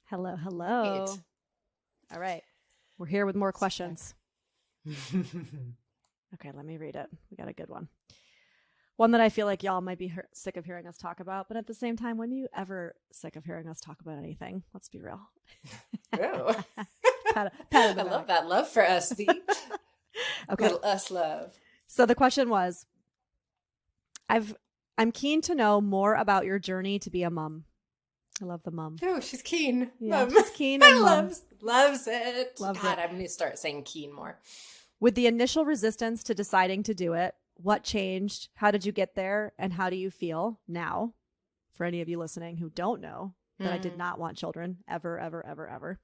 Hello, Right. hello. All right. We're here with more questions. Okay, let me read it. We got a good one. One that I feel like y'all might be sick of hearing us talk about, but at the same time, when are you ever sick of hearing us talk about anything? Let's be real. Oh, Pat on I the love back. that love for us, B. Okay. Little us love. So the question was, I've I'm keen to know more about your journey to be a mom. I love the mom. Oh, she's keen. Yeah, Mom. she's keen and I mom. loves it. Loves God, it. I'm gonna start saying keen more. With the initial resistance to deciding to do it, what changed? How did you get there? And how do you feel now? For any of you listening who don't know that I did Mm. not want children ever, ever, ever, ever.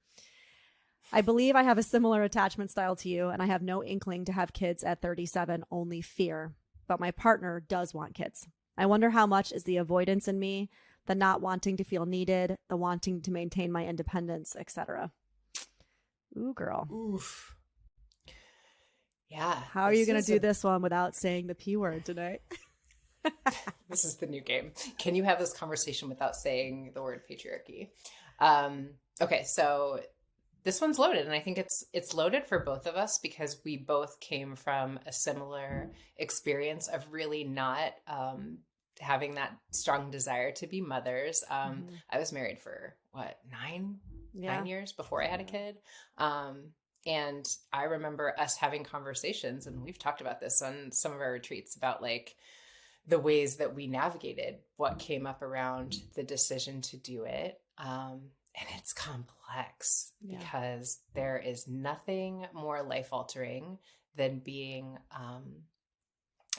I believe I have a similar attachment style to you, and I have no inkling to have kids at 37, only fear. But my partner does want kids. I wonder how much is the avoidance in me, the not wanting to feel needed, the wanting to maintain my independence, etc. Ooh, girl. Oof. Yeah, How are you going to do this one without saying the P word tonight? this is the new game. Can you have this conversation without saying the word patriarchy? Okay, so this one's loaded, and I think it's loaded for both of us because we both came from a similar experience of really not having that strong desire to be mothers. I was married for what, nine years before I had a kid. And I remember us having conversations, and we've talked about this on some of our retreats about like the ways that we navigated what came up around the decision to do it. And it's complex because there is nothing more life altering than being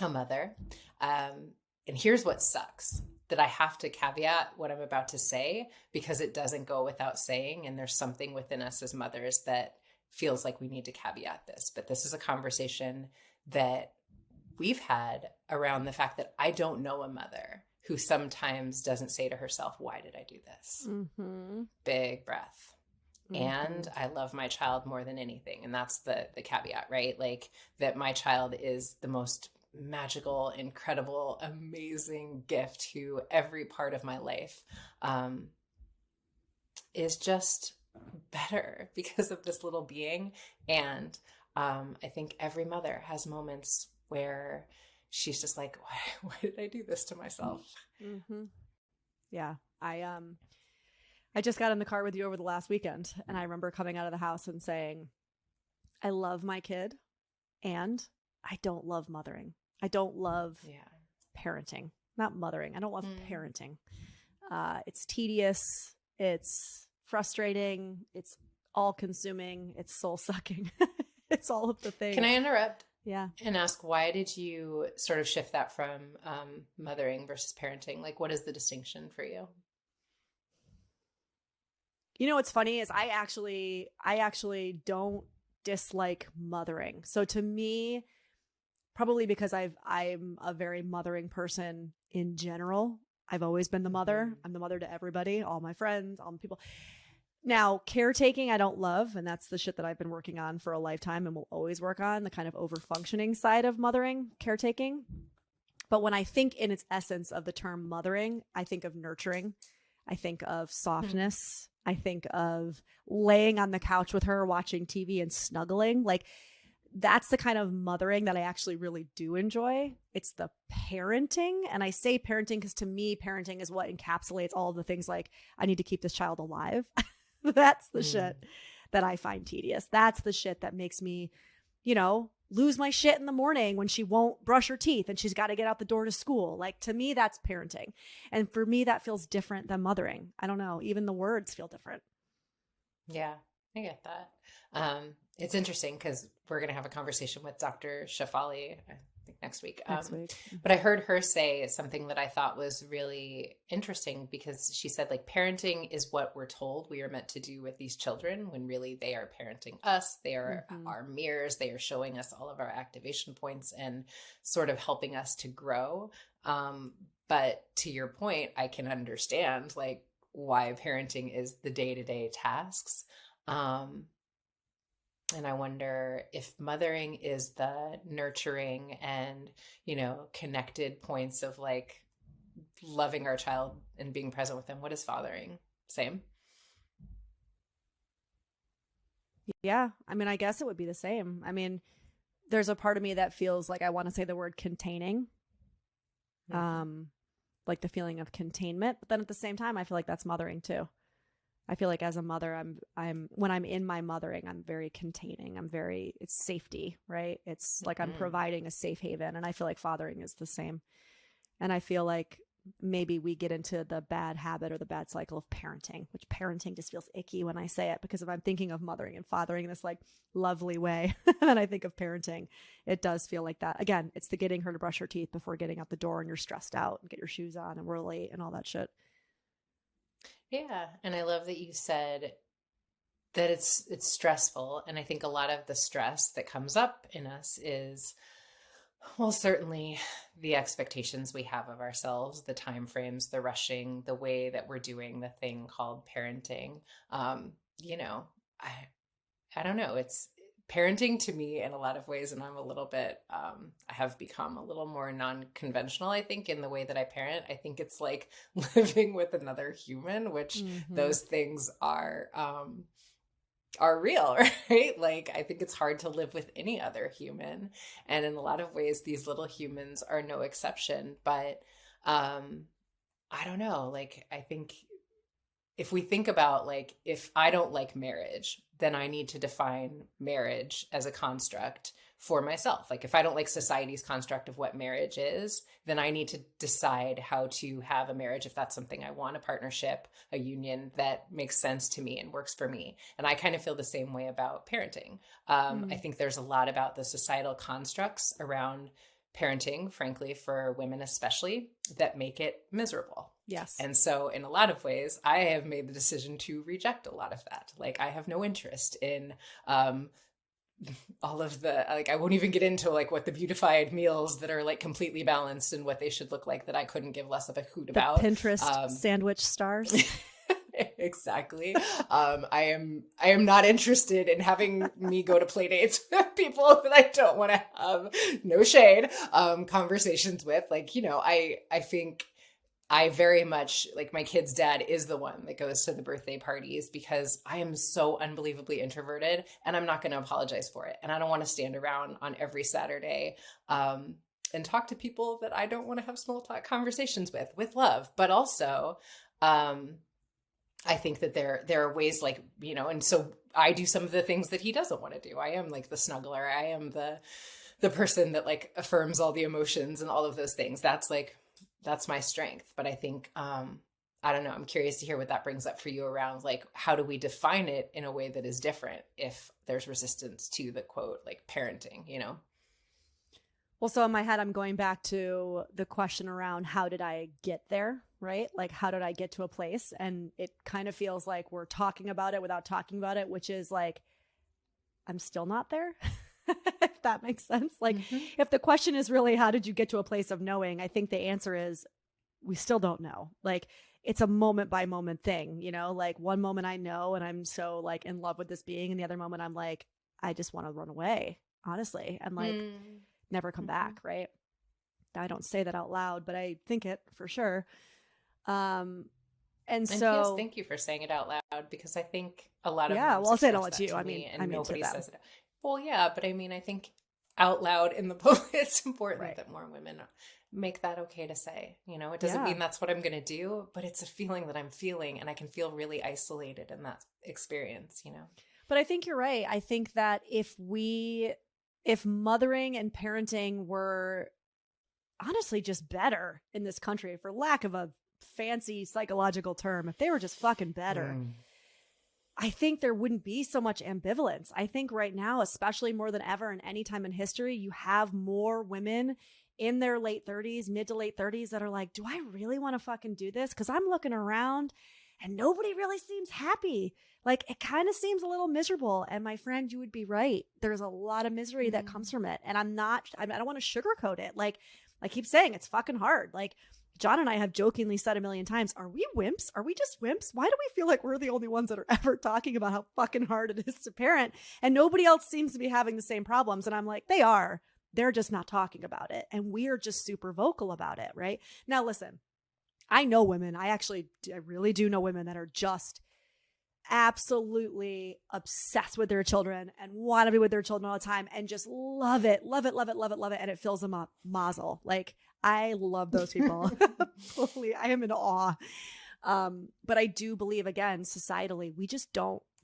a mother. And here's what sucks, that I have to caveat what I'm about to say because it doesn't go without saying. And there's something within us as mothers that feels like we need to caveat this. But this is a conversation that we've had around the fact that I don't know a mother who sometimes doesn't say to herself, why did I do this? Mm-hmm. Big breath. Mm-hmm. And I love my child more than anything. And that's the caveat, right? Like that my child is the most magical, incredible, amazing gift to every part of my life, is just better because of this little being. And I think every mother has moments where she's just like, why did I do this to myself? Mm-hmm. Yeah. I just got in the car with you over the last weekend, and I remember coming out of the house and saying, I love my kid and I don't love mothering. I don't love parenting, not mothering. I don't love parenting. It's tedious. It's frustrating. It's all consuming. It's soul sucking. It's all of the things. Can I interrupt? Yeah. And ask, why did you sort of shift that from mothering versus parenting? Like, what is the distinction for you? You know, what's funny is I actually don't dislike mothering. So to me, probably because I'm a very mothering person in general. I've always been the mother. Mm-hmm. I'm the mother to everybody, all my friends, all my people. Now, caretaking, I don't love, and that's the shit that I've been working on for a lifetime and will always work on, the kind of over-functioning side of mothering, caretaking. But when I think in its essence of the term mothering, I think of nurturing. I think of softness. I think of laying on the couch with her, watching TV and snuggling. Like, that's the kind of mothering that I actually really do enjoy. It's the parenting. And I say parenting because to me, parenting is what encapsulates all of the things like, I need to keep this child alive. That's the shit that I find tedious. That's the shit that makes me, lose my shit in the morning when she won't brush her teeth and she's got to get out the door to school. Like, to me, that's parenting. And for me, that feels different than mothering. I don't know. Even the words feel different. Yeah, I get that. It's interesting because we're going to have a conversation with Dr. Shafali, I think next week. But I heard her say something that I thought was really interesting because she said, like, parenting is what we're told we are meant to do with these children when really they are parenting us. They are our mirrors. They are showing us all of our activation points and sort of helping us to grow. But to your point, I can understand like why parenting is the day-to-day tasks. And I wonder if mothering is the nurturing and, connected points of like loving our child and being present with them. What is fathering? Same? Yeah. I mean, I guess it would be the same. I mean, there's a part of me that feels like I want to say the word containing, Mhm. like the feeling of containment. But then at the same time, I feel like that's mothering too. I feel like as a mother, when I'm in my mothering, I'm very containing. It's safety, right? It's like I'm Mhm. providing a safe haven. And I feel like fathering is the same. And I feel like maybe we get into the bad habit or the bad cycle of parenting, which parenting just feels icky when I say it, because if I'm thinking of mothering and fathering in this like lovely way, and I think of parenting, it does feel like that. Again, it's the getting her to brush her teeth before getting out the door and you're stressed out and get your shoes on and we're late and all that shit. Yeah, and I love that you said that it's stressful, and I think a lot of the stress that comes up in us is, well, certainly the expectations we have of ourselves, the time frames, the rushing, the way that we're doing the thing called parenting. Um, you know, I I don't know. It's parenting to me in a lot of ways, and I'm a little bit, I have become a little more non-conventional, I think, in the way that I parent. I think it's like living with another human, which Mm-hmm. those things are real, right? Like, I think it's hard to live with any other human. And in a lot of ways, these little humans are no exception. But um, I don't know. Like, I think if we think about, like, if I don't like marriage, then I need to define marriage as a construct for myself. Like, if I don't like society's construct of what marriage is, then I need to decide how to have a marriage, if that's something I want, a partnership, a union that makes sense to me and works for me. And I kind of feel the same way about parenting. I Mm. think there's a lot about the societal constructs around parenting, frankly, for women especially, that make it miserable. Yes. And so, in a lot of ways, I have made the decision to reject a lot of that. Like, I have no interest in um, all of the, like, I won't even get into like what the beautified meals that are like completely balanced and what they should look like, that I couldn't give less of a hoot The about. Pinterest Um, sandwich stars. exactly. I am not interested in having me go to play dates with people that I don't want to have, no shade, conversations with. Like, I think I very much, like, my kid's dad is the one that goes to the birthday parties because I am so unbelievably introverted, and I'm not going to apologize for it. And I don't want to stand around on every Saturday and talk to people that I don't want to have small talk conversations with love. But also, um, I think that there are ways, like, and so I do some of the things that he doesn't want to do. I am like the snuggler. I am the person that like affirms all the emotions and all of those things. That's my strength. But I think I don't know, I'm curious to hear what that brings up for you around, like, how do we define it in a way that is different if there's resistance to the quote, like, parenting. Well, so in my head, I'm going back to the question around how did I get there, right? Like, how did I get to a place? And it kind of feels like we're talking about it without talking about it, which is like, I'm still not there. If that makes sense. Like, Mm-hmm. if the question is really, how did you get to a place of knowing? I think the answer is, we still don't know. Like, it's a moment by moment thing, like one moment I know and I'm so like in love with this being. And the other moment I'm like, I just want to run away, honestly. And like, never come Mm-hmm. back, right? I don't say that out loud, but I think it for sure. Um, and And P.S. so, Thank you for saying it out loud, because I think a lot of yeah, moms well, I'll say it all express to that you. to I mean, me, and to nobody them. says it. Well, yeah, but I mean, I think out loud in the post, it's important Right. that more women make that okay to say. It doesn't Yeah. mean that's what I'm going to do, but it's a feeling that I'm feeling, and I can feel really isolated in that experience. But I think you're right. I think that if mothering and parenting were honestly just better in this country, for lack of a fancy psychological term, if they were just fucking better, Mm. I think there wouldn't be so much ambivalence. I think right now, especially more than ever in any time in history, you have more women in their late 30s, mid to late 30s, that are like, do I really want to fucking do this? Because I'm looking around and nobody really seems happy. Like, it kind of seems a little miserable. And my friend, you would be right. There's a lot of misery that comes Mm. from it. And I don't want to sugarcoat it. Like, I keep saying, it's fucking hard. Like, John and I have jokingly said a million times, are we wimps? Are we just wimps? Why do we feel like we're the only ones that are ever talking about how fucking hard it is to parent? And nobody else seems to be having the same problems. And I'm like, they are. They're just not talking about it. And we're just super vocal about it, right? Now, listen, I know women. I really do know women that are just absolutely obsessed with their children and want to be with their children all the time and just love it, love it, love it, love it, love it. And it fills them up. Mazel. Like, I love those people. Totally. I am in awe. But I do believe, again, societally,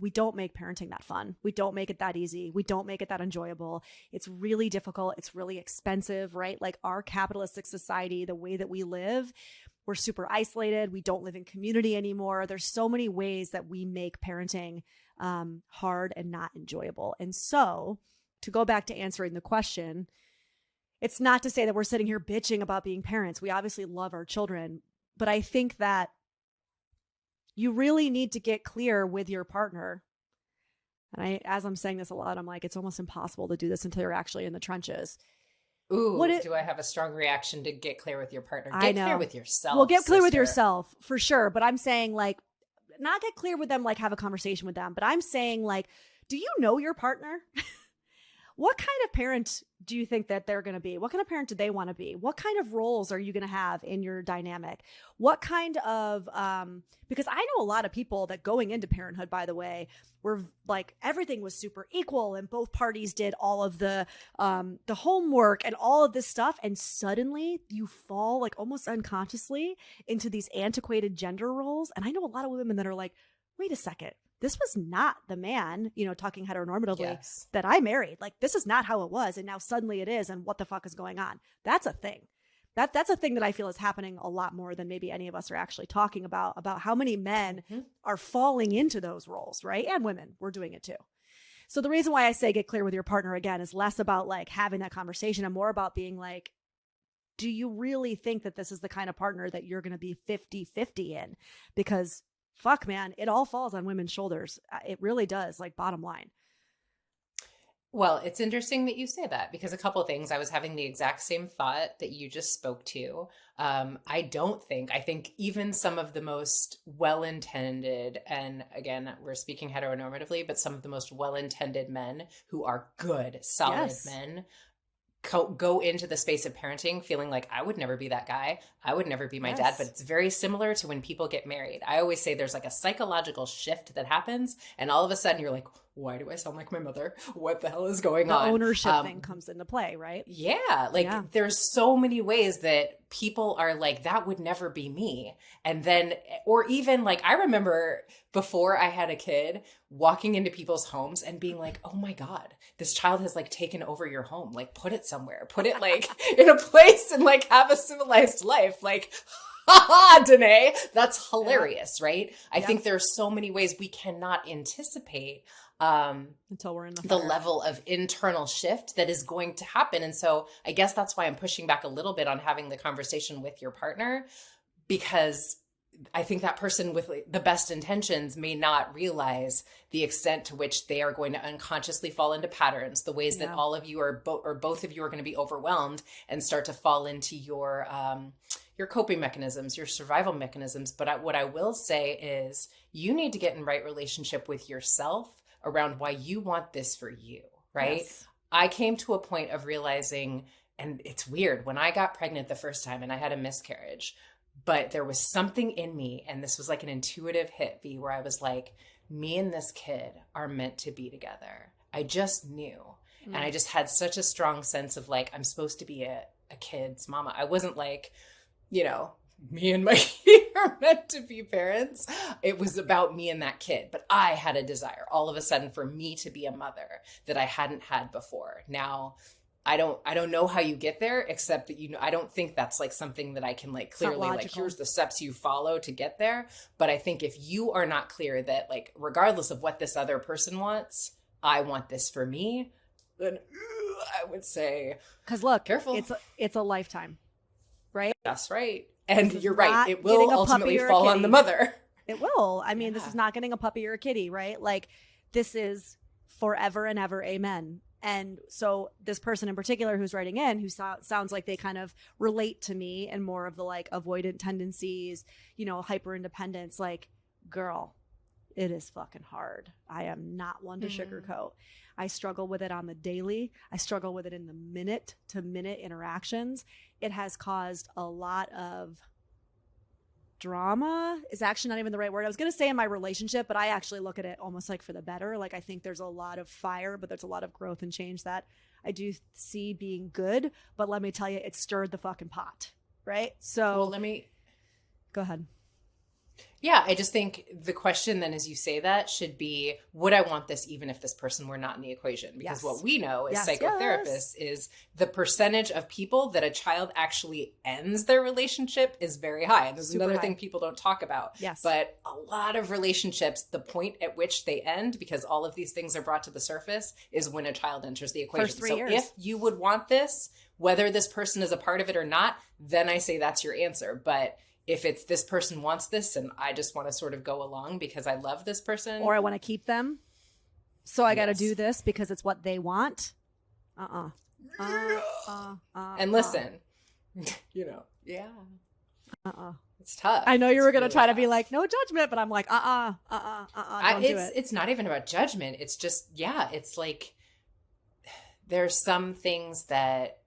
we don't make parenting that fun. We don't make it that easy. We don't make it that enjoyable. It's really difficult. It's really expensive, right? Like, our capitalistic society, the way that we live, we're super isolated. We don't live in community anymore. There's so many ways that we make parenting hard and not enjoyable. And so, to go back to answering the question, it's not to say that we're sitting here bitching about being parents. We obviously love our children, but I think that you really need to get clear with your partner. And as I'm saying this a lot, I'm like, it's almost impossible to do this until you're actually in the trenches. Ooh, do I have a strong reaction to get clear with your partner? Get clear with yourself. Well, get clear with yourself for sure. But I'm saying, like, not get clear with them, like have a conversation with them. But I'm saying, like, do you know your partner? What kind of parent do you think that they're going to be? What kind of parent do they want to be? What kind of roles are you going to have in your dynamic? What kind of, because I know a lot of people that going into parenthood, by the way, were like, everything was super equal and both parties did all of the homework and all of this stuff. And suddenly you fall, like, almost unconsciously into these antiquated gender roles. And I know a lot of women that are like, wait a second. This was not the man, talking heteronormatively, that I married. Like, this is not how it was. And now suddenly it is. And what the fuck is going on? That's a thing. That's a thing that I feel is happening a lot more than maybe any of us are actually talking about how many men are falling into those roles, right? And women, we're doing it too. So the reason why I say get clear with your partner, again, is less about like having that conversation and more about being like, do you really think that this is the kind of partner that you're going to be 50-50 in? Because fuck, man, it all falls on women's shoulders. It really does, like, bottom line. Well, it's interesting that you say that, because a couple of things, I was having the exact same thought that you just spoke to. I think even some of the most well-intended, and again, we're speaking heteronormatively, but some of the most well-intended men who are good, solid men go into the space of parenting feeling like, I would never be that guy. I would never be my dad. But it's very similar to when people get married. I always say there's like a psychological shift that happens. And all of a sudden you're like, why do I sound like my mother? What the hell is going on? The ownership thing comes into play, right? Yeah. There's so many ways that people are like, that would never be me. And then, or even like, I remember before I had a kid walking into people's homes and being like, oh my God, this child has like taken over your home. Like, put it somewhere, put it like in a place and like have a civilized life. Like, haha, Danae, that's hilarious, right? I think there's so many ways we cannot anticipate until we're in the level of internal shift that is going to happen. And so I guess that's why I'm pushing back a little bit on having the conversation with your partner, because I think that person with the best intentions may not realize the extent to which they are going to unconsciously fall into patterns, the ways that all of you or both of you are going to be overwhelmed and start to fall into your coping mechanisms, your survival mechanisms. But what I will say is you need to get in right relationship with yourself around why you want this for you, right? Yes. I came to a point of realizing, and it's weird, when I got pregnant the first time and I had a miscarriage, but there was something in me, and this was like an intuitive hit, V, where I was like, me and this kid are meant to be together. I just knew. And I just had such a strong sense of like, I'm supposed to be a kid's mama. I wasn't like, me and my kid are meant to be parents. It was about me and that kid. But I had a desire all of a sudden for me to be a mother that I hadn't had before. Now, I don't know how you get there, except that, I don't think that's like something that I can like clearly like, here's the steps you follow to get there. But I think if you are not clear that like, regardless of what this other person wants, I want this for me, then I would say, because look, careful. It's a lifetime, right? That's right. And you're right. It will ultimately fall on the mother. It will. I mean, this is not getting a puppy or a kitty, right? Like, this is forever and ever. Amen. And so this person in particular who's writing in, who sounds like they kind of relate to me and more of the like avoidant tendencies, hyper independence, like, girl, it is fucking hard. I am not one to sugarcoat. I struggle with it on the daily. I struggle with it in the minute to minute interactions. It has caused a lot of drama is actually not even the right word. I was going to say in my relationship, but I actually look at it almost like for the better. Like I think there's a lot of fire, but there's a lot of growth and change that I do see being good. But let me tell you, it stirred the fucking pot, right? So go ahead. Yeah, I just think the question then as you say that should be, would I want this even if this person were not in the equation? Because what we know as psychotherapists is the percentage of people that a child actually ends their relationship is very high. And there's another thing people don't talk about. Yes. But a lot of relationships, the point at which they end, because all of these things are brought to the surface, is when a child enters the equation. First 3 years. If you would want this, whether this person is a part of it or not, then I say that's your answer. But if it's this person wants this and I just want to sort of go along because I love this person. Or I want to keep them. So I got to do this because it's what they want. And listen, you know, it's tough. I know you were going to try to be like, no judgment, but I'm like, don't do it. It's not even about judgment. It's just, it's like, there's some things that,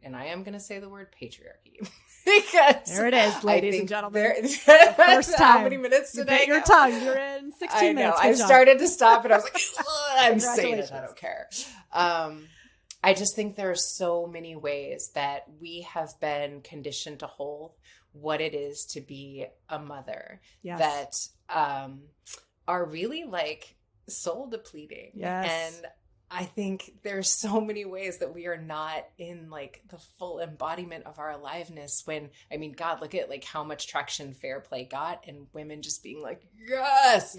and I am going to say the word patriarchy. Because there it is, ladies and gentlemen. First time. How many minutes did I bit your tongue? You're in 16 minutes. I started to stop and I was like, I'm saying it. I don't care. I just think there are so many ways that we have been conditioned to hold what it is to be a mother that are really like soul depleting. Yes. And I think there's so many ways that we are not in like the full embodiment of our aliveness when, I mean, God, look at like how much traction Fair Play got and women just being like, yes.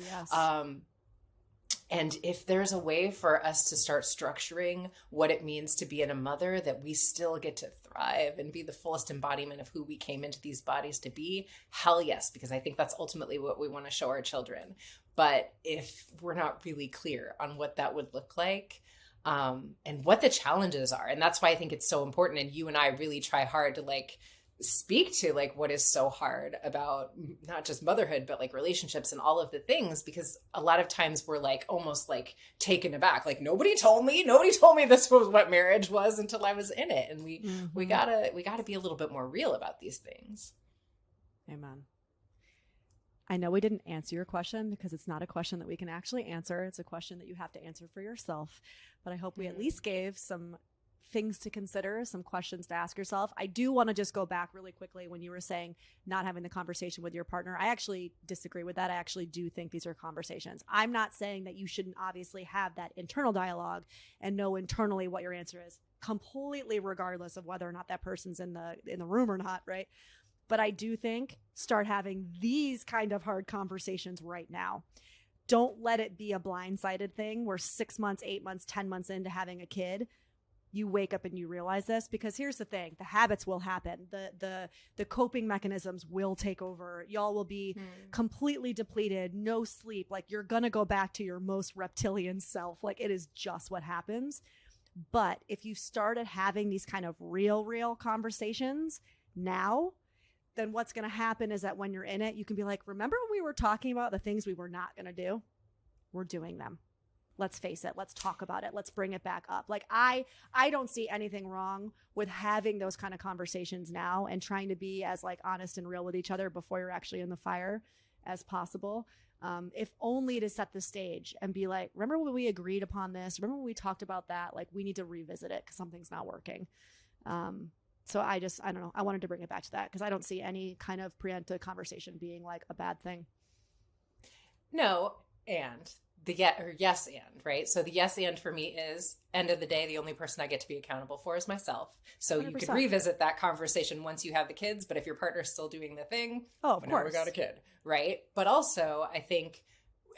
And if there's a way for us to start structuring what it means to be in a mother that we still get to thrive and be the fullest embodiment of who we came into these bodies to be, hell yes, because I think that's ultimately what we want to show our children. But if we're not really clear on what that would look like, and what the challenges are, and that's why I think it's so important, and you and I really try hard to like speak to like what is so hard about not just motherhood, but like relationships and all of the things, because a lot of times we're like almost like taken aback. Like nobody told me this was what marriage was until I was in it. And we gotta be a little bit more real about these things. Amen. I know we didn't answer your question because it's not a question that we can actually answer. It's a question that you have to answer for yourself. But I hope we at least gave some things to consider, some questions to ask yourself. I do want to just go back really quickly when you were saying not having the conversation with your partner. I actually disagree with that. I actually do think these are conversations. I'm not saying that you shouldn't obviously have that internal dialogue and know internally what your answer is, completely regardless of whether or not that person's in the room or not, right? But I do think start having these kind of hard conversations right now. Don't let it be a blindsided thing where 6 months, 8 months, 10 months into having a kid, you wake up and you realize this. Because here's the thing, the habits will happen. The coping mechanisms will take over. Y'all will be completely depleted, no sleep. Like you're going to go back to your most reptilian self. Like it is just what happens. But if you started having these kind of real conversations now, then what's going to happen is that when you're in it, you can be like, remember when we were talking about the things we were not going to do? We're doing them. Let's face it. Let's talk about it. Let's bring it back up. Like I don't see anything wrong with having those kind of conversations now and trying to be as like honest and real with each other before you're actually in the fire as possible. If only to set the stage and be like, remember when we agreed upon this? Remember when we talked about that? Like we need to revisit it because something's not working. So I don't know. I wanted to bring it back to that because I don't see any kind of preemptive conversation being like a bad thing. No, and yes and, right? So the yes and for me is, end of the day, the only person I get to be accountable for is myself. So 100%. You can revisit that conversation once you have the kids, but if your partner's still doing the thing, of course, we got a kid, right? But also I think,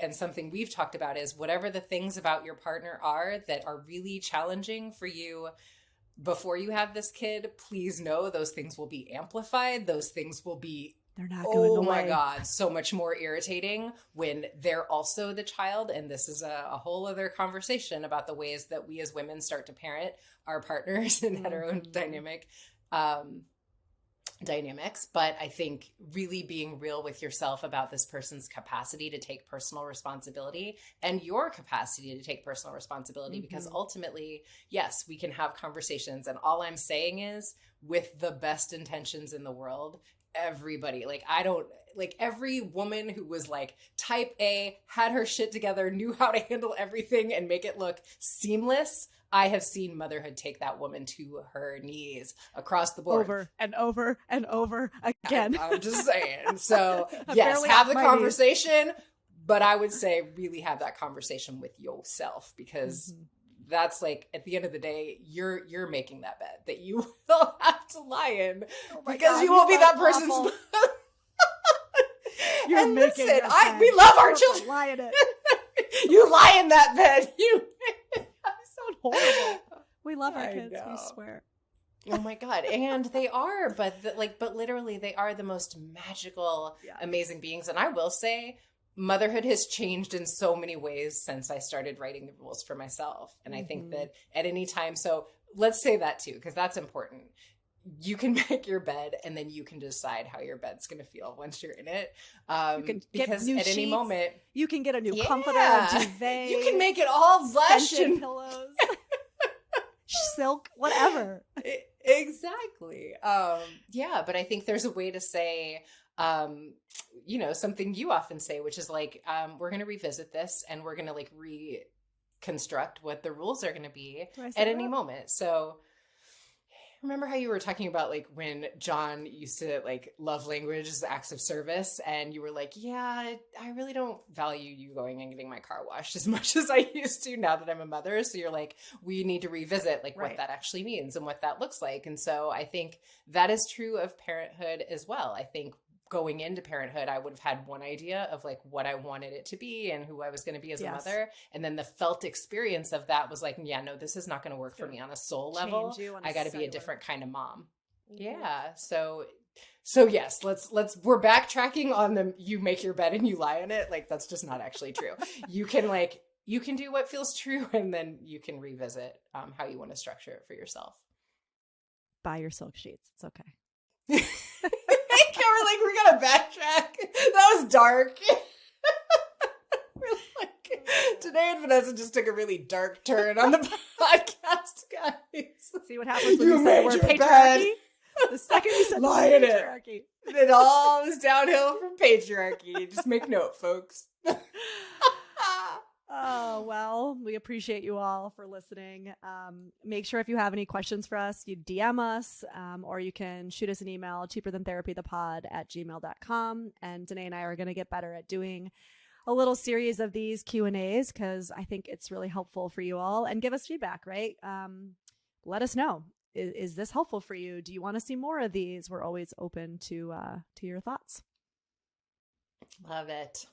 and something we've talked about is whatever the things about your partner are that are really challenging for you before you have this kid, please know those things will be amplified. Those things will be, they're not going away. Oh my God, so much more irritating when they're also the child. And this is a whole other conversation about the ways that we as women start to parent our partners in hetero dynamics. But I think really being real with yourself about this person's capacity to take personal responsibility and your capacity to take personal responsibility, because ultimately, yes, we can have conversations. And all I'm saying is, with the best intentions in the world, everybody. Like, I don't, like, every woman who was like type A, had her shit together, knew how to handle everything and make it look seamless. I have seen motherhood take that woman to her knees across the board. Over and over and over again. I'm just saying. So yes, have the conversation, but I would say really have that conversation with yourself, because that's like, at the end of the day, you're making that bed that you will have to lie in, because you won't be that person's. You're and making listen, we love our children. Lie in it. You lie in that bed. You sound horrible. We love our kids. We swear. Oh my God. And they are, but literally they are the most magical, amazing beings. And I will say, motherhood has changed in so many ways since I started writing the rules for myself. And I think that at any time, so let's say that too, because that's important. You can make your bed, and then you can decide how your bed's going to feel once you're in it. You can get new sheets. Any moment, you can get a new comforter, a duvet. You can make it all lush and pillows, silk, whatever. Exactly. But I think there's a way to say, something you often say, which is like, we're going to revisit this, and we're going to like reconstruct what the rules are going to be at any moment. So remember how you were talking about like when John used to like love language as acts of service, and you were like, yeah, I really don't value you going and getting my car washed as much as I used to now that I'm a mother. So you're like, we need to revisit like what that actually means and what that looks like. And so I think that is true of parenthood as well. I think going into parenthood, I would have had one idea of like what I wanted it to be and who I was going to be as a mother. And then the felt experience of that was like, yeah, no, this is not going to work for me on a soul level. I got to be a different kind of mom. Yeah. So yes, we're backtracking on the, you make your bed and you lie in it. Like, that's just not actually true. You can do what feels true, and then you can revisit how you want to structure it for yourself. Buy your silk sheets. It's okay. We're gonna backtrack. That was dark. Today and Vanessa just took a really dark turn on the podcast, guys. See what happens when you say the word patriarchy? The second you said patriarchy. It all is downhill from patriarchy. Just make note, folks. Oh, well, we appreciate you all for listening. Make sure if you have any questions for us, you DM us, or you can shoot us an email, cheaperthantherapythepod@gmail.com. And Danae and I are going to get better at doing a little series of these Q&As, because I think it's really helpful for you all. And give us feedback, right? Let us know. Is this helpful for you? Do you want to see more of these? We're always open to your thoughts. Love it.